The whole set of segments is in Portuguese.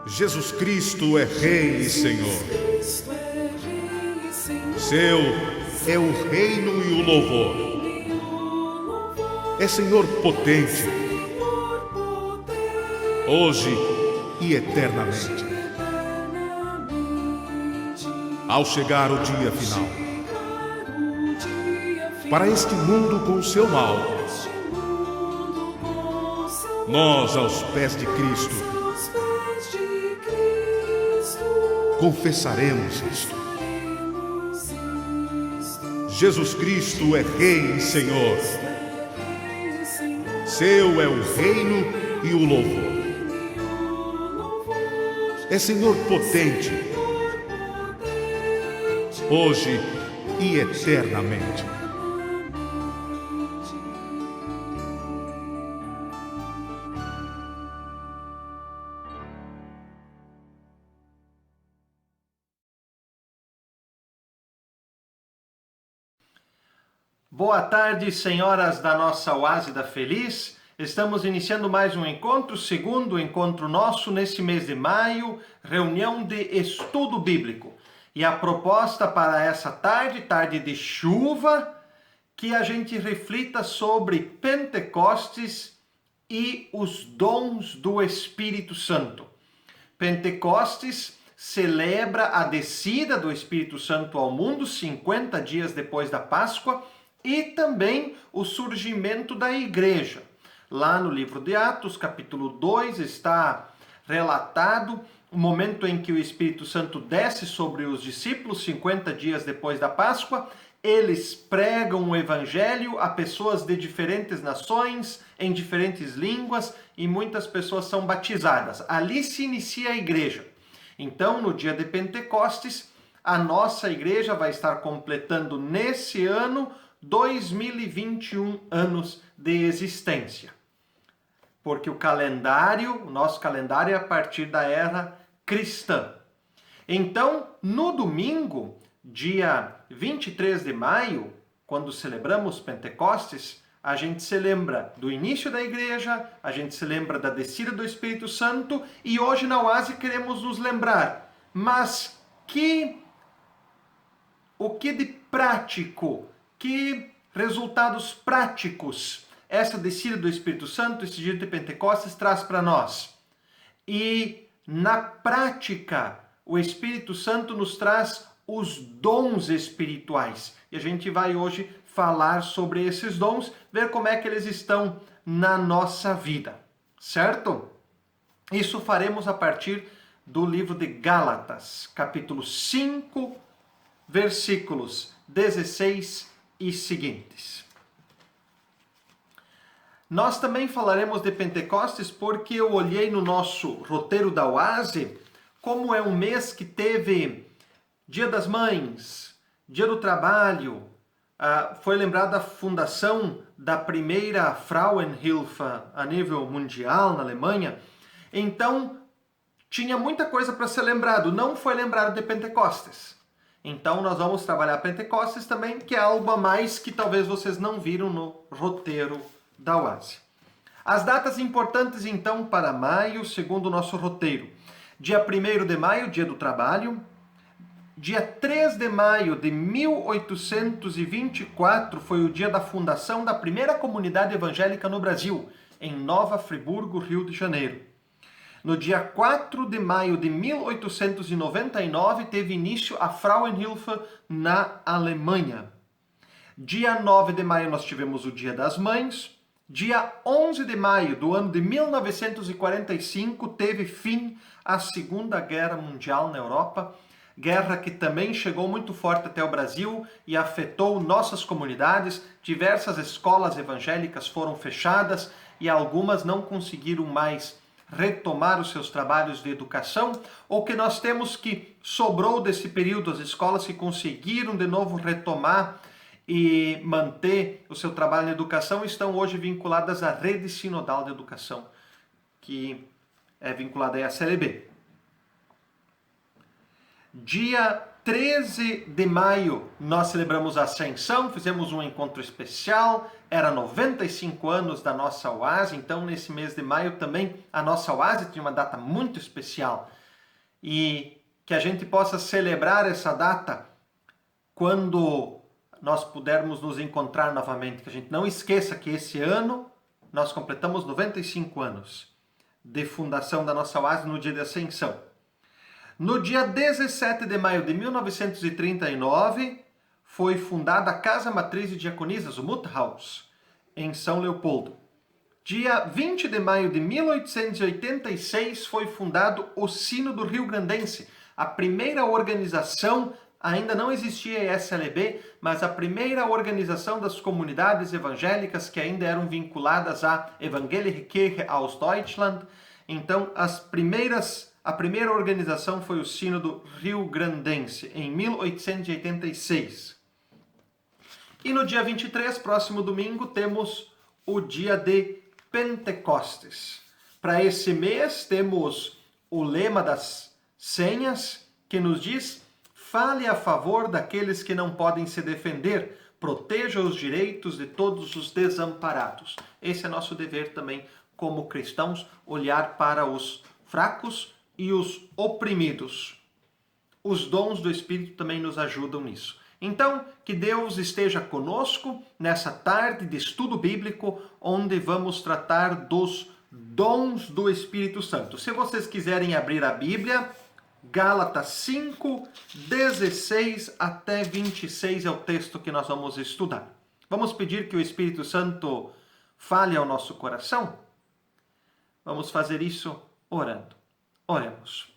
Jesus Cristo é Rei e Senhor. Seu é o reino e o louvor. É Senhor potente, hoje e eternamente. Ao chegar o dia final, para este mundo com o seu mal, nós, aos pés de Cristo, confessaremos isto. Jesus Cristo é Rei e Senhor. Seu é o reino e o louvor. É Senhor potente, hoje e eternamente. Boa tarde, senhoras da nossa Oásis da Feliz. Estamos iniciando mais um encontro, segundo encontro nosso nesse mês de maio, reunião de estudo bíblico. E a proposta para essa tarde de chuva, que a gente reflita sobre Pentecostes e os dons do Espírito Santo. Pentecostes celebra a descida do Espírito Santo ao mundo 50 dias depois da Páscoa, e também o surgimento da igreja. Lá no livro de Atos, capítulo 2, está relatado o momento em que o Espírito Santo desce sobre os discípulos 50 dias depois da Páscoa. Eles pregam o evangelho a pessoas de diferentes nações, em diferentes línguas, e muitas pessoas são batizadas. Ali se inicia a igreja. Então, no dia de Pentecostes, a nossa igreja vai estar completando nesse ano 2021 anos de existência. Porque o nosso calendário é a partir da era cristã. Então, no domingo, dia 23 de maio, quando celebramos Pentecostes, a gente se lembra do início da igreja, a gente se lembra da descida do Espírito Santo, e hoje na Oásis queremos nos lembrar. Mas o que de prático, que resultados práticos essa descida do Espírito Santo, esse dia de Pentecostes, traz para nós? E na prática, o Espírito Santo nos traz os dons espirituais. E a gente vai hoje falar sobre esses dons, ver como é que eles estão na nossa vida, certo? Isso faremos a partir do livro de Gálatas, capítulo 5, versículos 16 e seguintes. Nós também falaremos de Pentecostes porque eu olhei no nosso roteiro da Oásis como é um mês que teve Dia das Mães, Dia do Trabalho, foi lembrada a fundação da primeira Frauenhilfe a nível mundial na Alemanha. Então, tinha muita coisa para ser lembrado, não foi lembrado de Pentecostes. Então nós vamos trabalhar Pentecostes também, que é algo a mais que talvez vocês não viram no roteiro da Oásis. As datas importantes então para maio, segundo o nosso roteiro. Dia 1º de maio, Dia do Trabalho. Dia 3 de maio de 1824 foi o dia da fundação da primeira comunidade evangélica no Brasil, em Nova Friburgo, Rio de Janeiro. No dia 4 de maio de 1899, teve início a Frauenhilfe na Alemanha. Dia 9 de maio nós tivemos o Dia das Mães. Dia 11 de maio do ano de 1945, teve fim a Segunda Guerra Mundial na Europa. Guerra que também chegou muito forte até o Brasil e afetou nossas comunidades. Diversas escolas evangélicas foram fechadas e algumas não conseguiram mais retomar os seus trabalhos de educação. O que nós temos que sobrou desse período, as escolas que conseguiram de novo retomar e manter o seu trabalho na educação, estão hoje vinculadas à Rede Sinodal de Educação, que é vinculada à CLB. Dia 13 de maio nós celebramos a Ascensão, fizemos um encontro especial, era 95 anos da nossa oase, então nesse mês de maio também a nossa oase tinha uma data muito especial. E que a gente possa celebrar essa data quando nós pudermos nos encontrar novamente, que a gente não esqueça que esse ano nós completamos 95 anos de fundação da nossa oase no dia de Ascensão. No dia 17 de maio de 1939, foi fundada a Casa Matriz de Diaconisas, o Muthaus, em São Leopoldo. Dia 20 de maio de 1886, foi fundado o Sínodo Rio-Grandense, a primeira organização, ainda não existia a SLB, mas a primeira organização das comunidades evangélicas que ainda eram vinculadas à Evangelische Kirche aus Deutschland. Então, a primeira organização foi o Sínodo Rio-Grandense, em 1886. E no dia 23, próximo domingo, temos o dia de Pentecostes. Para esse mês, temos o lema das senhas, que nos diz: fale a favor daqueles que não podem se defender, proteja os direitos de todos os desamparados. Esse é nosso dever também como cristãos, olhar para os fracos e os oprimidos. Os dons do Espírito também nos ajudam nisso. Então, que Deus esteja conosco nessa tarde de estudo bíblico, onde vamos tratar dos dons do Espírito Santo. Se vocês quiserem abrir a Bíblia, Gálatas 5, 16 até 26 é o texto que nós vamos estudar. Vamos pedir que o Espírito Santo fale ao nosso coração? Vamos fazer isso orando. Oremos.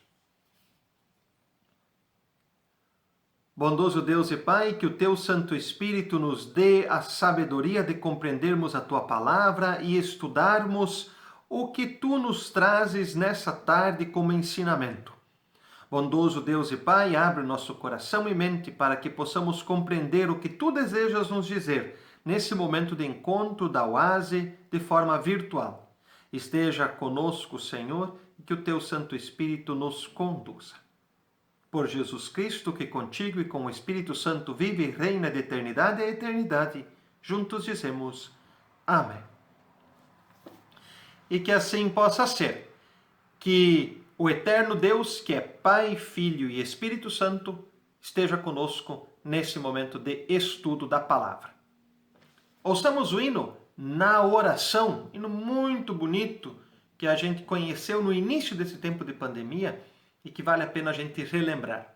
Bondoso Deus e Pai, que o Teu Santo Espírito nos dê a sabedoria de compreendermos a Tua palavra e estudarmos o que Tu nos trazes nessa tarde como ensinamento. Bondoso Deus e Pai, abre nosso coração e mente para que possamos compreender o que Tu desejas nos dizer nesse momento de encontro da oase de forma virtual. Esteja conosco, Senhor, e que o Teu Santo Espírito nos conduza. Por Jesus Cristo, que contigo e com o Espírito Santo vive e reina de eternidade a eternidade, juntos dizemos amém. E que assim possa ser, que o eterno Deus, que é Pai, Filho e Espírito Santo, esteja conosco nesse momento de estudo da palavra. Ouçamos o hino Na Oração, hino muito bonito, que a gente conheceu no início desse tempo de pandemia e que vale a pena a gente relembrar.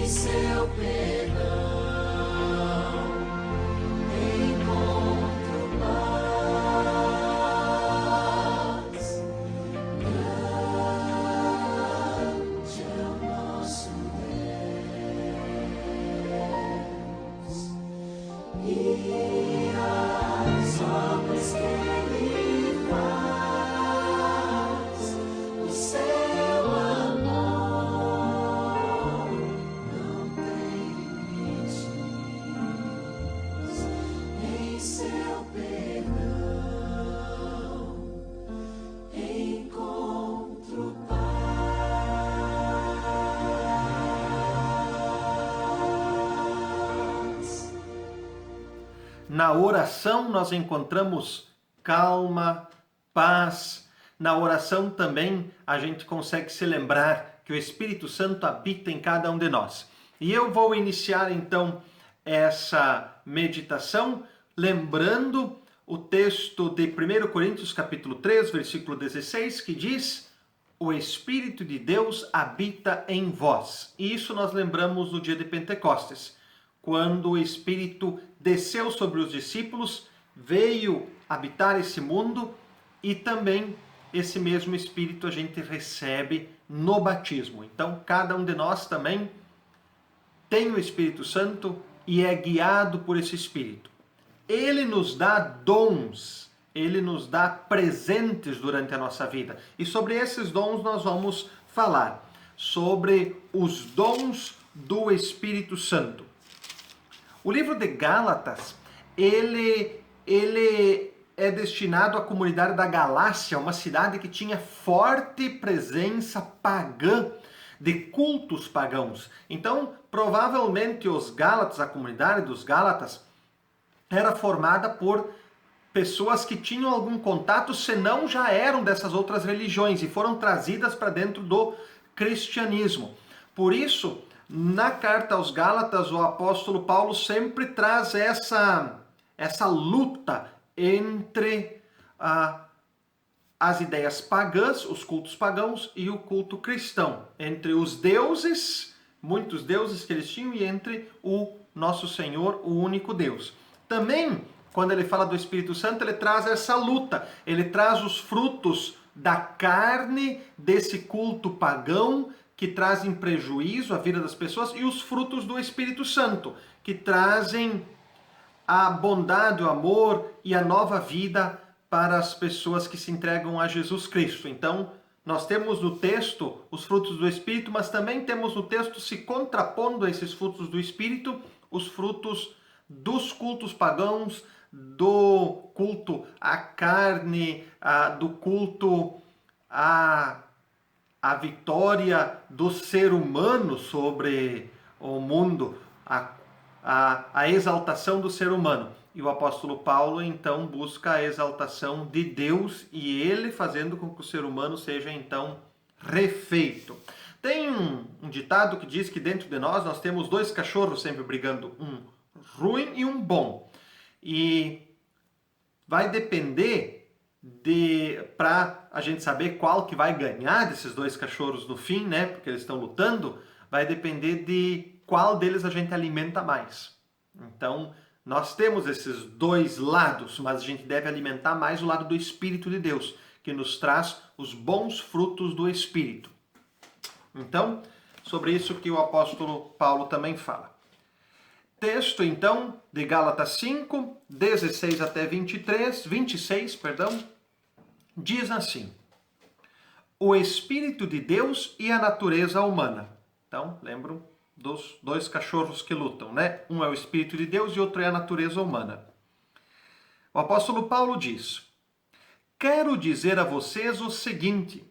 em seu perdão encontro paz. Grande é o nosso Deus e as obras que Ele faz. O seu amor não tem limites. Em seu perdão encontro paz. Na oração nós encontramos calma, paz. Na oração também a gente consegue se lembrar que o Espírito Santo habita em cada um de nós. E eu vou iniciar então essa meditação lembrando o texto de 1 Coríntios capítulo 3, versículo 16, que diz: o Espírito de Deus habita em vós. E isso nós lembramos no dia de Pentecostes, quando o Espírito desceu sobre os discípulos, veio habitar esse mundo, e também esse mesmo Espírito a gente recebe no batismo. Então, cada um de nós também tem o Espírito Santo e é guiado por esse Espírito. Ele nos dá dons, ele nos dá presentes durante a nossa vida. E sobre esses dons nós vamos falar, sobre os dons do Espírito Santo. O livro de Gálatas, ele é destinado à comunidade da Galácia, uma cidade que tinha forte presença pagã, de cultos pagãos. Então, provavelmente os Gálatas, a comunidade dos Gálatas, era formada por pessoas que tinham algum contato, senão já eram dessas outras religiões e foram trazidas para dentro do cristianismo. Por isso, na carta aos Gálatas, o apóstolo Paulo sempre traz essa luta entre as ideias pagãs, os cultos pagãos, e o culto cristão, entre os deuses, muitos deuses que eles tinham, e entre o nosso Senhor, o único Deus. Também, quando ele fala do Espírito Santo, ele traz essa luta, ele traz os frutos da carne desse culto pagão, que trazem prejuízo à vida das pessoas, e os frutos do Espírito Santo, que trazem a bondade, o amor e a nova vida para as pessoas que se entregam a Jesus Cristo. Então, nós temos no texto os frutos do Espírito, mas também temos no texto, se contrapondo a esses frutos do Espírito, os frutos dos cultos pagãos, do culto à carne, do culto à vitória do ser humano sobre o mundo, a exaltação do ser humano. E o apóstolo Paulo, então, busca a exaltação de Deus e ele fazendo com que o ser humano seja, então, refeito. Tem um ditado que diz que dentro de nós temos dois cachorros sempre brigando, um ruim e um bom. E vai depender para a gente saber qual que vai ganhar desses dois cachorros no fim, né? Porque eles estão lutando, vai depender de qual deles a gente alimenta mais. Então, nós temos esses dois lados, mas a gente deve alimentar mais o lado do Espírito de Deus, que nos traz os bons frutos do Espírito. Então, sobre isso que o apóstolo Paulo também fala. Texto, então, de Gálatas 5, 16 até 26, diz assim: o Espírito de Deus e a natureza humana. Então, lembram dos dois cachorros que lutam, né? Um é o Espírito de Deus e outro é a natureza humana. O apóstolo Paulo diz: quero dizer a vocês o seguinte: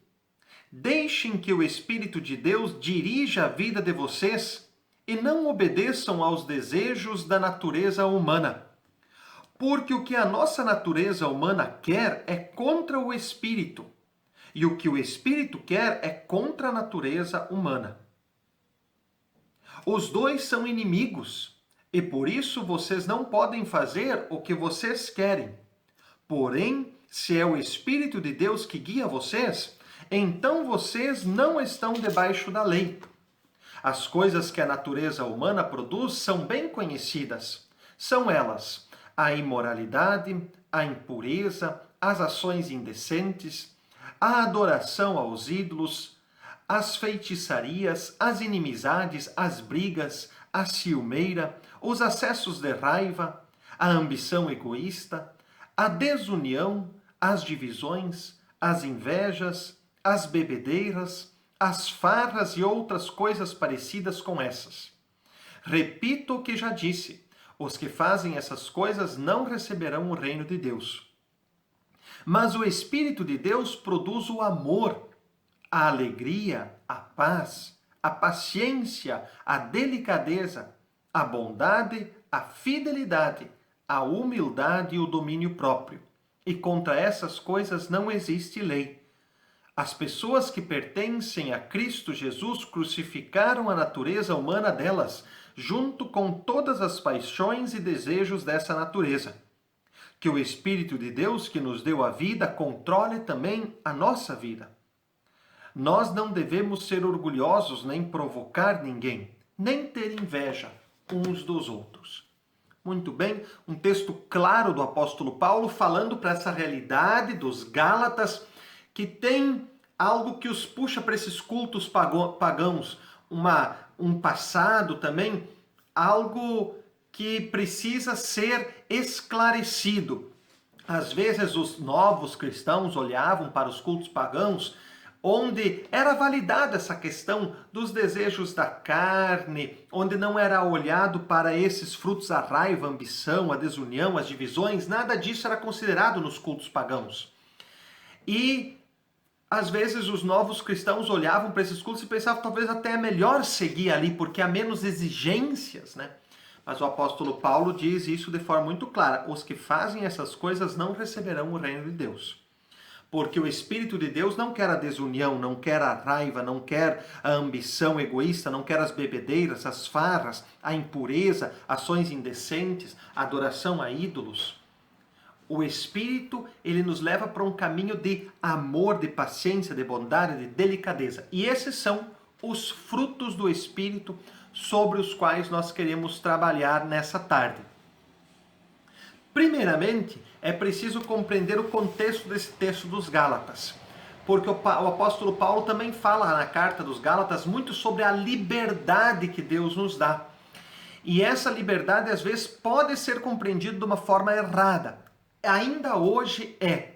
deixem que o Espírito de Deus dirija a vida de vocês e não obedeçam aos desejos da natureza humana. Porque o que a nossa natureza humana quer é contra o Espírito, e o que o Espírito quer é contra a natureza humana. Os dois são inimigos, e por isso vocês não podem fazer o que vocês querem. Porém, se é o Espírito de Deus que guia vocês, então vocês não estão debaixo da lei. As coisas que a natureza humana produz são bem conhecidas. São elas a imoralidade, a impureza, as ações indecentes, a adoração aos ídolos, as feitiçarias, as inimizades, as brigas, a ciumeira, os acessos de raiva, a ambição egoísta, a desunião, as divisões, as invejas, as bebedeiras, as farras e outras coisas parecidas com essas. Repito o que já disse: os que fazem essas coisas não receberão o reino de Deus. Mas o Espírito de Deus produz o amor, a alegria, a paz, a paciência, a delicadeza, a bondade, a fidelidade, a humildade e o domínio próprio. E contra essas coisas não existe lei. As pessoas que pertencem a Cristo Jesus crucificaram a natureza humana delas, junto com todas as paixões e desejos dessa natureza. Que o Espírito de Deus, que nos deu a vida, controle também a nossa vida. Nós não devemos ser orgulhosos nem provocar ninguém, nem ter inveja uns dos outros. Muito bem, um texto claro do apóstolo Paulo falando para essa realidade dos Gálatas, que tem algo que os puxa para esses cultos pagãos, um passado também, algo que precisa ser esclarecido. Às vezes os novos cristãos olhavam para os cultos pagãos, onde era validada essa questão dos desejos da carne, onde não era olhado para esses frutos, a raiva, a ambição, a desunião, as divisões, nada disso era considerado nos cultos pagãos. E às vezes os novos cristãos olhavam para esses cultos e pensavam talvez até é melhor seguir ali, porque há menos exigências, né? Mas o apóstolo Paulo diz isso de forma muito clara: os que fazem essas coisas não receberão o reino de Deus. Porque o Espírito de Deus não quer a desunião, não quer a raiva, não quer a ambição egoísta, não quer as bebedeiras, as farras, a impureza, ações indecentes, adoração a ídolos. O Espírito, ele nos leva para um caminho de amor, de paciência, de bondade, de delicadeza. E esses são os frutos do Espírito sobre os quais nós queremos trabalhar nessa tarde. Primeiramente, é preciso compreender o contexto desse texto dos Gálatas, porque o apóstolo Paulo também fala na carta dos Gálatas muito sobre a liberdade que Deus nos dá. E essa liberdade, às vezes, pode ser compreendida de uma forma errada. Ainda hoje é.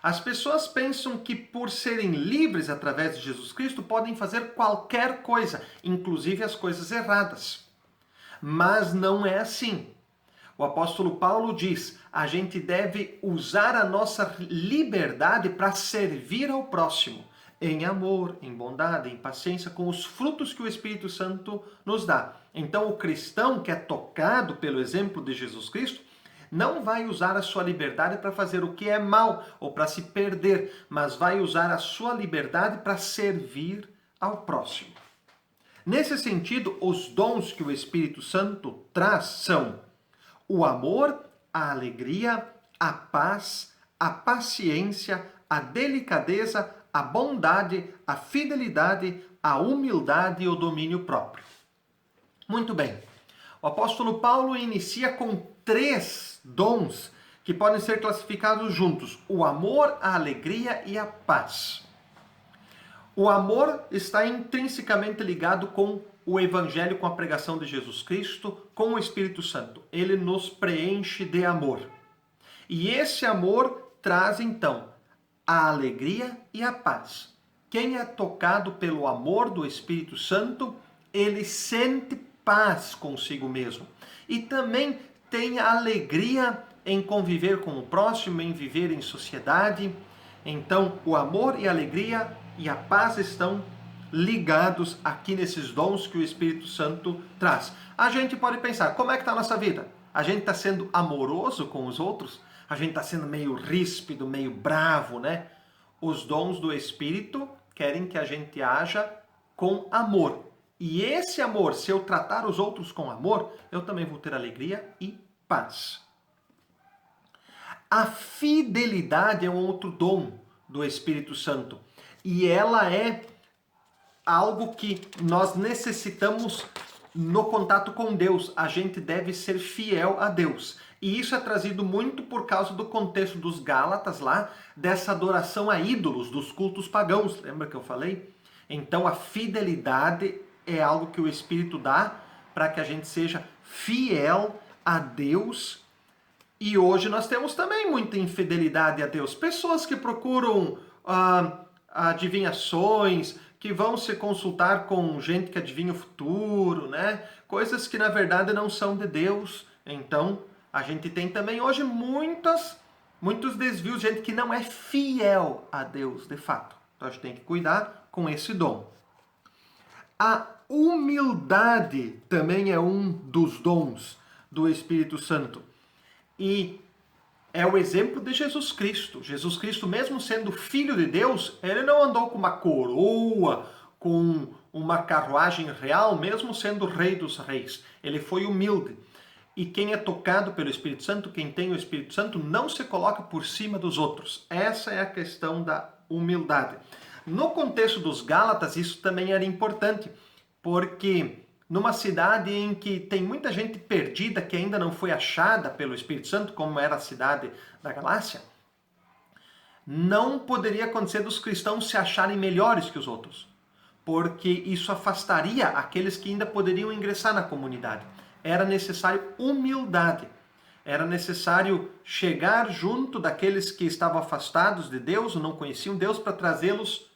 As pessoas pensam que por serem livres através de Jesus Cristo podem fazer qualquer coisa, inclusive as coisas erradas. Mas não é assim. O apóstolo Paulo diz: a gente deve usar a nossa liberdade para servir ao próximo, em amor, em bondade, em paciência, com os frutos que o Espírito Santo nos dá. Então o cristão que é tocado pelo exemplo de Jesus Cristo não vai usar a sua liberdade para fazer o que é mal ou para se perder, mas vai usar a sua liberdade para servir ao próximo. Nesse sentido, os dons que o Espírito Santo traz são o amor, a alegria, a paz, a paciência, a delicadeza, a bondade, a fidelidade, a humildade e o domínio próprio. Muito bem. O apóstolo Paulo inicia com 3 dons que podem ser classificados juntos: o amor, a alegria e a paz. O amor está intrinsecamente ligado com o Evangelho, com a pregação de Jesus Cristo, com o Espírito Santo. Ele nos preenche de amor. E esse amor traz, então, a alegria e a paz. Quem é tocado pelo amor do Espírito Santo, ele sente paz consigo mesmo. E também tem alegria em conviver com o próximo, em viver em sociedade. Então, o amor e a alegria e a paz estão ligados aqui nesses dons que o Espírito Santo traz. A gente pode pensar, como é que está a nossa vida? A gente está sendo amoroso com os outros? A gente está sendo meio ríspido, meio bravo, né? Os dons do Espírito querem que a gente haja com amor. E esse amor, se eu tratar os outros com amor, eu também vou ter alegria e paz. A fidelidade é um outro dom do Espírito Santo. E ela é algo que nós necessitamos no contato com Deus. A gente deve ser fiel a Deus. E isso é trazido muito por causa do contexto dos Gálatas lá, dessa adoração a ídolos, dos cultos pagãos. Lembra que eu falei? Então a fidelidade é algo que o Espírito dá para que a gente seja fiel a Deus. E hoje nós temos também muita infidelidade a Deus. Pessoas que procuram adivinhações, que vão se consultar com gente que adivinha o futuro, né? Coisas que na verdade não são de Deus. Então, a gente tem também hoje muitos desvios, gente que não é fiel a Deus, de fato. Então, a gente tem que cuidar com esse dom. A humildade também é um dos dons do Espírito Santo. E é o exemplo de Jesus Cristo. Jesus Cristo, mesmo sendo filho de Deus, ele não andou com uma coroa, com uma carruagem real, mesmo sendo rei dos reis. Ele foi humilde. E quem é tocado pelo Espírito Santo, quem tem o Espírito Santo, não se coloca por cima dos outros. Essa é a questão da humildade. No contexto dos Gálatas, isso também era importante, porque numa cidade em que tem muita gente perdida que ainda não foi achada pelo Espírito Santo, como era a cidade da Galácia, não poderia acontecer dos cristãos se acharem melhores que os outros, porque isso afastaria aqueles que ainda poderiam ingressar na comunidade. Era necessário humildade, era necessário chegar junto daqueles que estavam afastados de Deus, não conheciam Deus, para trazê-los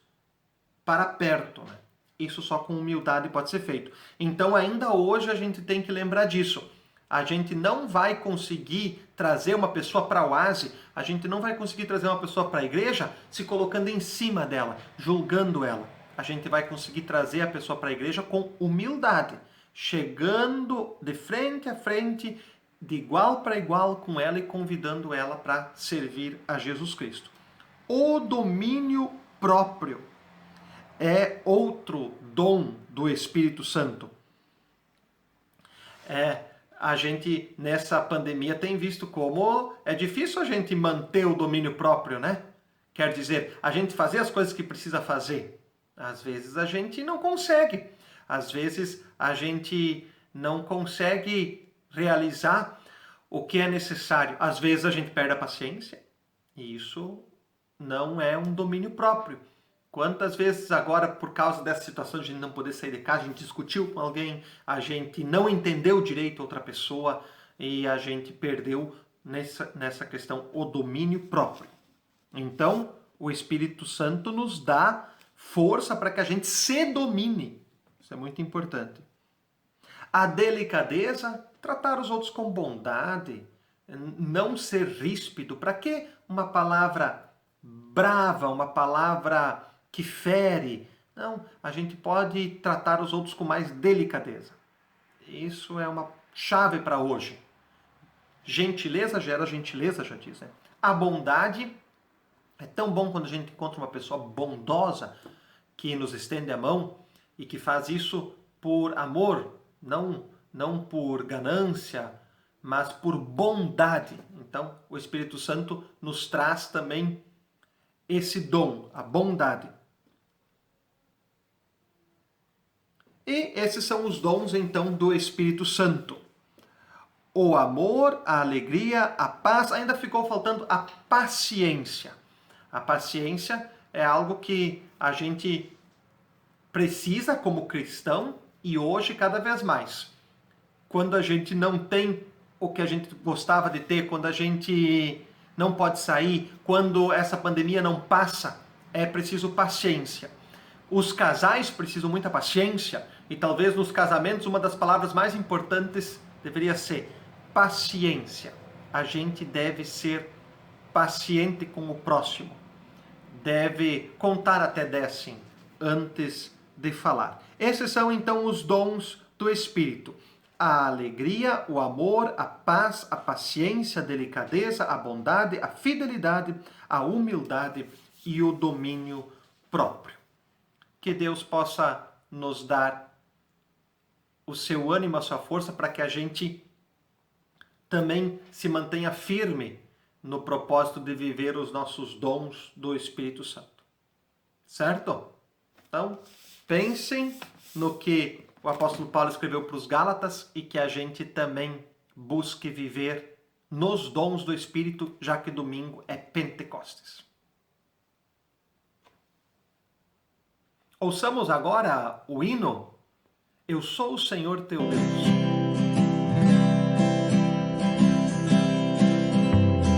para perto, né? Isso só com humildade pode ser feito. Então, ainda hoje, a gente tem que lembrar disso. A gente não vai conseguir trazer uma pessoa para o oásis, a gente não vai conseguir trazer uma pessoa para a igreja se colocando em cima dela, julgando ela. A gente vai conseguir trazer a pessoa para a igreja com humildade, chegando de frente a frente, de igual para igual com ela e convidando ela para servir a Jesus Cristo. O domínio próprio é outro dom do Espírito Santo. A gente, nessa pandemia, tem visto como é difícil a gente manter o domínio próprio, né? Quer dizer, a gente fazer as coisas que precisa fazer. Às vezes a gente não consegue. Às vezes a gente não consegue realizar o que é necessário. Às vezes a gente perde a paciência. E isso não é um domínio próprio. Quantas vezes agora, por causa dessa situação de a gente não poder sair de casa, a gente discutiu com alguém, a gente não entendeu direito outra pessoa e a gente perdeu nessa questão o domínio próprio. Então, o Espírito Santo nos dá força para que a gente se domine. Isso é muito importante. A delicadeza, tratar os outros com bondade, não ser ríspido. Para que uma palavra brava, uma palavra que fere? Não, a gente pode tratar os outros com mais delicadeza. Isso é uma chave para hoje. Gentileza gera gentileza, já diz, né? A bondade, é tão bom quando a gente encontra uma pessoa bondosa que nos estende a mão e que faz isso por amor, não por ganância, mas por bondade. Então, o Espírito Santo nos traz também esse dom, a bondade. E esses são os dons, então, do Espírito Santo. O amor, a alegria, a paz, ainda ficou faltando a paciência. A paciência é algo que a gente precisa como cristão e hoje cada vez mais. Quando a gente não tem o que a gente gostava de ter, quando a gente não pode sair, quando essa pandemia não passa, é preciso paciência. Os casais precisam muita paciência e talvez nos casamentos uma das palavras mais importantes deveria ser paciência. A gente deve ser paciente com o próximo. Deve contar até 10 sim, antes de falar. Esses são então os dons do Espírito. A alegria, o amor, a paz, a paciência, a delicadeza, a bondade, a fidelidade, a humildade e o domínio próprio. Que Deus possa nos dar o seu ânimo, a sua força, para que a gente também se mantenha firme no propósito de viver os nossos dons do Espírito Santo. Certo? Então, Pensem no que o apóstolo Paulo escreveu para os Gálatas e que a gente também busque viver nos dons do Espírito, já que domingo é Pentecostes. Ouçamos agora o hino Eu Sou o Senhor Teu Deus.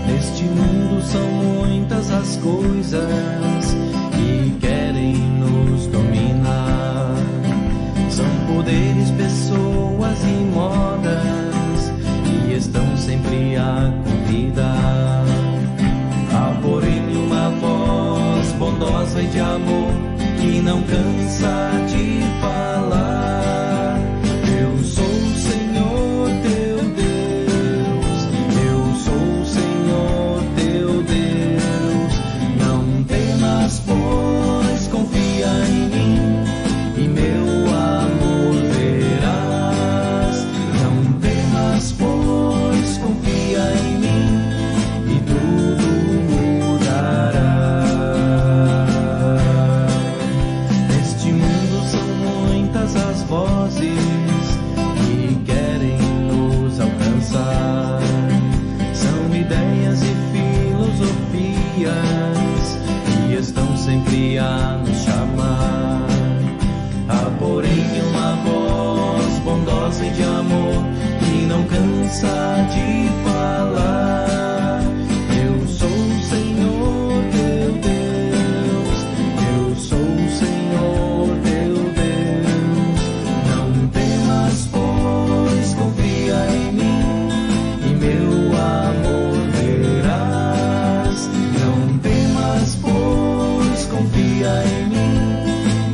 Neste mundo são muitas as coisas que querem nos dominar. São poderes, pessoas e modas que estão sempre a convidar. Há porém uma voz bondosa e de amor que não cansa de falar. Eu sou o Senhor teu Deus, eu sou o Senhor teu Deus. Não temas, pois confia em mim e meu amor verás. Não temas, pois confia em mim e tudo mudará. Neste mundo são muitas as vozes que querem nos alcançar. São ideias e filosofias que estão sempre a nos chamar. Há porém uma voz bondosa e de amor que não cansa de falar. Eu sou o Senhor teu Deus, eu sou o Senhor teu Deus. Não temas, pois confia em mim e meu amor verás. Não temas, pois confia em mim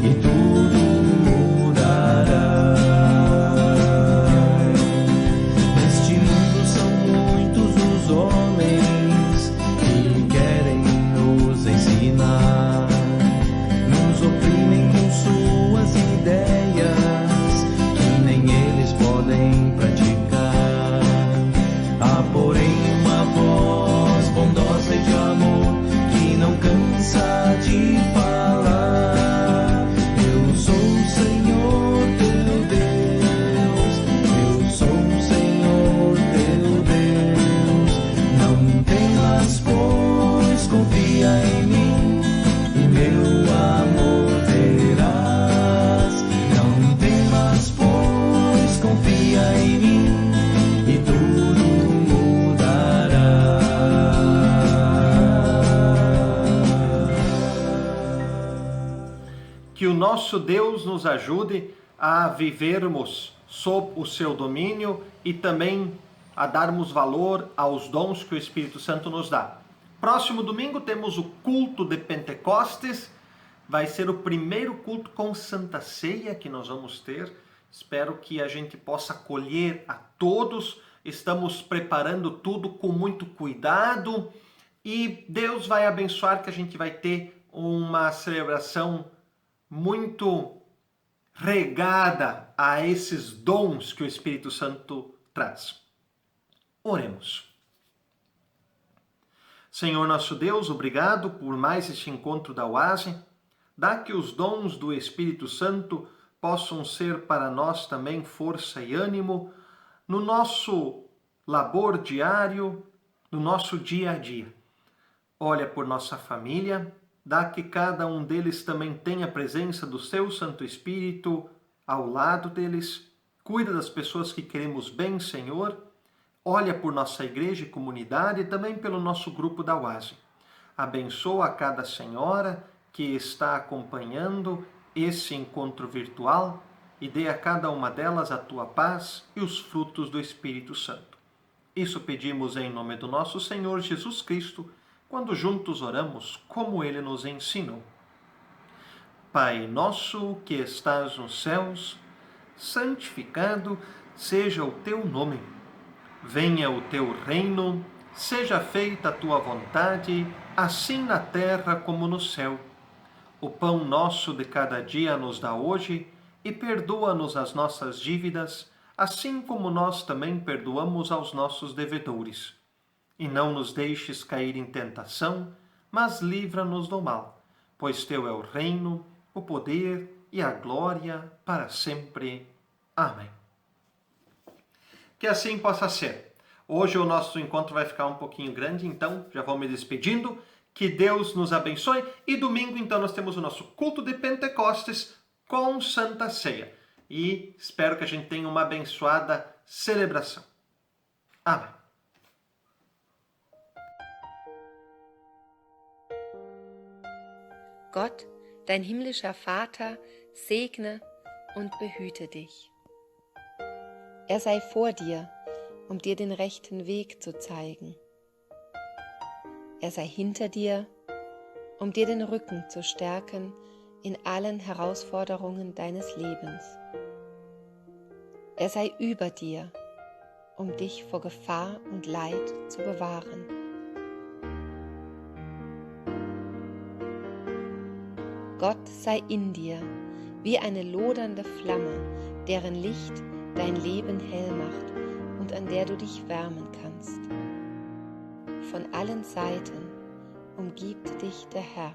e tudo mudará. Neste mundo são muitos os homens que querem nos ensinar. Nos oprimem com suas ideias que nem eles podem praticar. Há porém uma voz bondosa e de amor que não cansa de falar. Eu sou o Senhor teu Deus, eu sou o Senhor teu Deus. Não temas, pois confia em mim e meu amor verás. Não temas, pois confia em mim e tudo mudará. Que o nosso Deus nos ajude a vivermos sob o seu domínio e também a darmos valor aos dons que o Espírito Santo nos dá. Próximo domingo temos o culto de Pentecostes. Vai ser o primeiro culto com Santa Ceia que nós vamos ter. Espero que a gente possa acolher a todos. Estamos preparando tudo com muito cuidado e Deus vai abençoar que a gente vai ter uma celebração muito regada a esses dons que o Espírito Santo traz. Oremos. Senhor nosso Deus, obrigado por mais este encontro da Oase. Dá que os dons do Espírito Santo possam ser para nós também força e ânimo no nosso labor diário, no nosso dia a dia. Olha por nossa família, dá que cada um deles também tenha a presença do seu Santo Espírito ao lado deles. Cuida das pessoas que queremos bem, Senhor. Olha por nossa igreja e comunidade e também pelo nosso grupo da Oase. Abençoa a cada senhora que está acompanhando esse encontro virtual e dê a cada uma delas a tua paz e os frutos do Espírito Santo. Isso pedimos em nome do nosso Senhor Jesus Cristo, quando juntos oramos como Ele nos ensinou. Pai nosso que estás nos céus, santificado seja o teu nome. Venha o teu reino, seja feita a tua vontade, assim na terra como no céu. O pão nosso de cada dia nos dá hoje e perdoa-nos as nossas dívidas, assim como nós também perdoamos aos nossos devedores. E não nos deixes cair em tentação, mas livra-nos do mal, pois teu é o reino, o poder e a glória para sempre. Amém. Que assim possa ser. Hoje o nosso encontro vai ficar um pouquinho grande, então já vou me despedindo. Que Deus nos abençoe. E domingo, então, nós temos o nosso culto de Pentecostes com Santa Ceia. E espero que a gente tenha uma abençoada celebração. Amém. Gott, dein himmlischer Vater, segne und behüte dich. Er sei vor dir, um dir den rechten Weg zu zeigen. Er sei hinter dir, um dir den Rücken zu stärken in allen Herausforderungen deines Lebens. Er sei über dir, um dich vor Gefahr und Leid zu bewahren. Gott sei in dir, wie eine lodernde Flamme, deren Licht dein Leben hell macht und an der du dich wärmen kannst. Von allen Seiten umgibt dich der Herr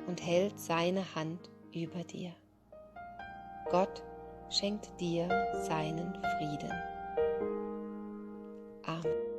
und hält seine Hand über dir. Gott schenkt dir seinen Frieden. Amen.